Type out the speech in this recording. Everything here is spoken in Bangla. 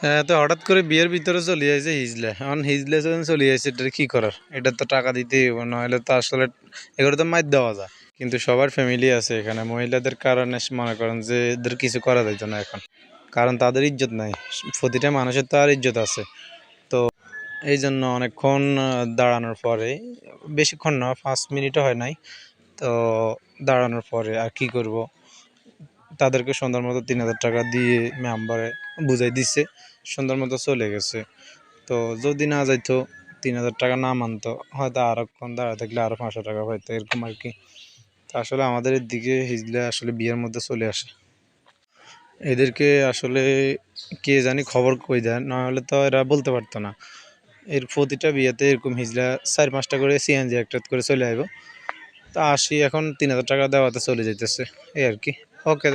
হ্যাঁ, তো হঠাৎ করে বিয়ের ভিতরে চলে আসে হিজলে, এখন হিজলে যখন চলে আসে এটা কি করার, এটা তো টাকা দিতেই হবে, নাহলে তো আসলে এগুলো তো মার দেওয়া যায়। কিন্তু সবার ফ্যামিলি আছে এখানে, মহিলাদের কারণে মনে করেন যে এদের কিছু করা যাইত না এখন, কারণ তাদের ইজ্জত নাই। প্রতিটা মানুষের তো আর ইজ্জত আছে। তো এই জন্য অনেকক্ষণ দাঁড়ানোর পরে, বেশিক্ষণ না, 5 মিনিটও হয় নাই, তো দাঁড়ানোর পরে আর কি করব, তাদেরকে সুন্দর মতো 3,000 টাকা দিয়ে মেম্বারে বুঝাই দিচ্ছে, সুন্দর মতো চলে গেছে। তো যদি না যাইতো, 3,000 টাকা না মানতো, হয়তো আরক্ষণ দাঁড়া থাকলে আরো 500 টাকা পাইতো, এরকম আর কি। তো আসলে আমাদের দিকে হিজলে আসলে বিয়ের মধ্যে চলে আসে, এদেরকে আসলে কে জানি খবর কই দেয়, নাহলে তো এরা বলতে পারতো না। এর প্রতিটা বিয়েতে এরকম হিজলা 4-5টা করে সিএনজি একটা করে চলে আইব। তা আসি এখন 3,000 টাকা দেওয়াতে চলে যাইতেছে, এই আর কি। ওকে।